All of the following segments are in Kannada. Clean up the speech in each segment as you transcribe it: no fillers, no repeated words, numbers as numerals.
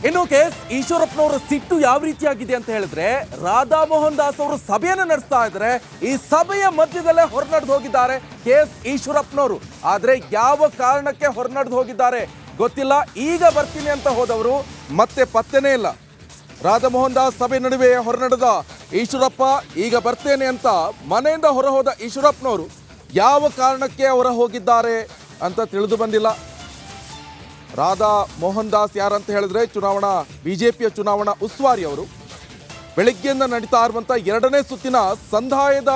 ಇನ್ನು ಕೆಎಸ್ ಈಶ್ವರಪ್ಪನವರ ಸಿಟ್ಟು ಯಾವ ರೀತಿಯಾಗಿದೆ ಅಂತ ಹೇಳಿದ್ರೆ, ರಾಧಾ ಮೋಹನ್ ದಾಸ್ ಅವರು ಸಭೆಯನ್ನು ನಡೆಸ್ತಾ ಇದ್ದಾರೆ. ಈ ಸಭೆಯ ಮಧ್ಯದಲ್ಲೇ ಹೊರನಡೆದು ಹೋಗಿದ್ದಾರೆ ಕೆಎಸ್ ಈಶ್ವರಪ್ಪನವರು. ಆದ್ರೆ ಯಾವ ಕಾರಣಕ್ಕೆ ಹೊರನಡೆದು ಹೋಗಿದ್ದಾರೆ ಗೊತ್ತಿಲ್ಲ. ಈಗ ಬರ್ತೀನಿ ಅಂತ ಹೋದವರು ಮತ್ತೆ ಪತ್ತೆನೇ ಇಲ್ಲ. ರಾಧಾ ಮೋಹನ್ ದಾಸ್ ಸಭೆ ನಡುವೆ ಹೊರನಡೆದ ಈಶ್ವರಪ್ಪ ಈಗ ಬರ್ತೇನೆ ಅಂತ ಮನೆಯಿಂದ ಹೊರ ಹೋದ ಈಶ್ವರಪ್ಪನವರು ಯಾವ ಕಾರಣಕ್ಕೆ ಹೊರ ಹೋಗಿದ್ದಾರೆ ಅಂತ ತಿಳಿದು ಬಂದಿಲ್ಲ. ರಾಧಾ ಮೋಹನ್ ದಾಸ್ ಯಾರಂತ ಹೇಳಿದ್ರೆ ಬಿಜೆಪಿಯ ಚುನಾವಣಾ ಉಸ್ತುವಾರಿ ಅವರು. ಬೆಳಗ್ಗೆಯಿಂದ ನಡೀತಾ ಇರುವಂಥ ಎರಡನೇ ಸುತ್ತಿನ ಸಂಧಾಯದ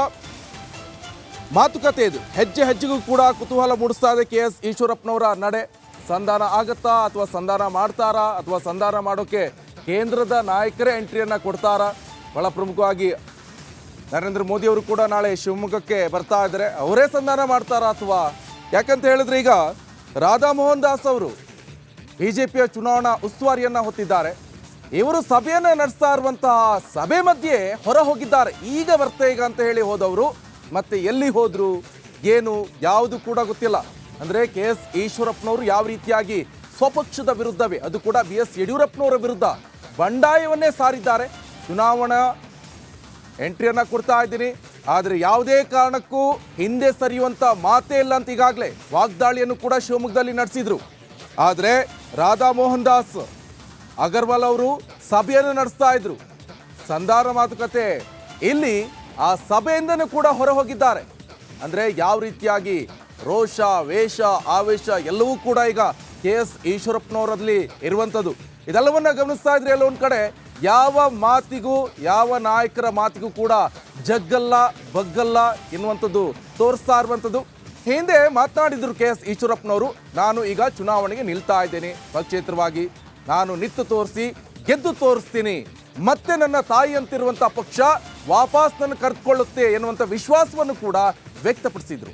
ಮಾತುಕತೆ ಇದು. ಹೆಜ್ಜೆ ಹೆಜ್ಜೆಗೂ ಕೂಡ ಕುತೂಹಲ ಮೂಡಿಸ್ತಾ ಇದೆ ಕೆಎಸ್ ಈಶ್ವರಪ್ಪನವರ ನಡೆ. ಸಂಧಾನ ಆಗತ್ತಾ ಅಥವಾ ಸಂಧಾನ ಮಾಡ್ತಾರಾ ಅಥವಾ ಸಂಧಾನ ಮಾಡೋಕೆ ಕೇಂದ್ರದ ನಾಯಕರೇ ಎಂಟ್ರಿಯನ್ನ ಕೊಡ್ತಾರಾ? ಬಹಳ ಪ್ರಮುಖವಾಗಿ ನರೇಂದ್ರ ಮೋದಿ ಅವರು ಕೂಡ ನಾಳೆ ಶಿವಮೊಗ್ಗಕ್ಕೆ ಬರ್ತಾ ಇದ್ದಾರೆ. ಅವರೇ ಸಂಧಾನ ಮಾಡ್ತಾರಾ ಅಥವಾ? ಯಾಕಂತ ಹೇಳಿದ್ರೆ ಈಗ ರಾಧಾ ಮೋಹನ್ ದಾಸ್ ಅವರು ಬಿಜೆಪಿಯ ಚುನಾವಣಾ ಉಸ್ತುವಾರಿಯನ್ನ ಹೊತ್ತಿದ್ದಾರೆ. ಇವರು ಸಭೆಯನ್ನ ನಡೆಸ್ತಾ ಇರುವಂತಹ ಸಭೆ ಮಧ್ಯೆ ಹೊರ ಹೋಗಿದ್ದಾರೆ. ಈಗ ಈಗ ಅಂತ ಹೇಳಿ ಹೋದವರು ಮತ್ತೆ ಎಲ್ಲಿ ಹೋದ್ರು ಏನು ಯಾವುದು ಕೂಡ ಗೊತ್ತಿಲ್ಲ. ಅಂದ್ರೆ ಕೆಎಸ್ ಈಶ್ವರಪ್ಪನವರು ಯಾವ ರೀತಿಯಾಗಿ ಸ್ವಪಕ್ಷದ ವಿರುದ್ಧವೇ, ಅದು ಕೂಡ BS ಯಡಿಯೂರಪ್ಪನವರ ವಿರುದ್ಧ ಬಂಡಾಯವನ್ನೇ ಸಾರಿದ್ದಾರೆ. ಚುನಾವಣಾ ಎಂಟ್ರಿಯನ್ನ ಕೊಡ್ತಾ ಇದ್ದೀನಿ, ಆದರೆ ಯಾವುದೇ ಕಾರಣಕ್ಕೂ ಹಿಂದೆ ಸರಿಯುವಂತ ಮಾತೇ ಇಲ್ಲ ಅಂತ ಈಗಾಗಲೇ ವಾಗ್ದಾಳಿಯನ್ನು ಕೂಡ ಶಿವಮೊಗ್ಗದಲ್ಲಿ ನಡೆಸಿದ್ರು. ಆದರೆ ರಾಧಾ ಮೋಹನ್ ದಾಸ್ ಅಗರ್ವಾಲ್ ಅವರು ಸಭೆಯನ್ನು ನಡೆಸ್ತಾ ಇದ್ರು. ಸಂಧಾನ ಮಾತುಕತೆ ಇಲ್ಲಿ ಆ ಸಭೆಯಿಂದನೂ ಕೂಡ ಹೊರ ಹೋಗಿದ್ದಾರೆ. ಅಂದ್ರೆ ಯಾವ ರೀತಿಯಾಗಿ ರೋಷ, ವೇಷ, ಆವೇಶ ಎಲ್ಲವೂ ಕೂಡ ಈಗ ಕೆಎಸ್ ಈಶ್ವರಪ್ಪನವರಲ್ಲಿ ಇರುವಂಥದ್ದು. ಇದೆಲ್ಲವನ್ನ ಗಮನಿಸ್ತಾ ಇದ್ರೆ ಎಲ್ಲ ಒಂದ್ ಕಡೆ ಯಾವ ಮಾತಿಗೂ, ಯಾವ ನಾಯಕರ ಮಾತಿಗೂ ಕೂಡ ಜಗ್ಗಲ್ಲ ಬಗ್ಗಲ್ಲ ಎನ್ನುವಂಥದ್ದು ತೋರಿಸ್ತಾ ಇರುವಂಥದ್ದು. ಹಿಂದೆ ಮಾತನಾಡಿದ್ರು ಕೆಎಸ್ ಈಶ್ವರಪ್ಪನವರು, ನಾನು ಈಗ ಚುನಾವಣೆಗೆ ನಿಲ್ತಾ ಇದ್ದೇನೆ, ಪಕ್ಷೇತರವಾಗಿ ನಾನು ನಿಂತು ತೋರಿಸಿ ಗೆದ್ದು ತೋರಿಸ್ತೀನಿ, ಮತ್ತೆ ನನ್ನ ತಾಯಿ ಅಂತಿರುವಂಥ ಪಕ್ಷ ವಾಪಸ್ ನನ್ನ ಕರೆದುಕೊಳ್ಳುತ್ತೆ ಎನ್ನುವಂಥ ವಿಶ್ವಾಸವನ್ನು ಕೂಡ ವ್ಯಕ್ತಪಡಿಸಿದ್ರು.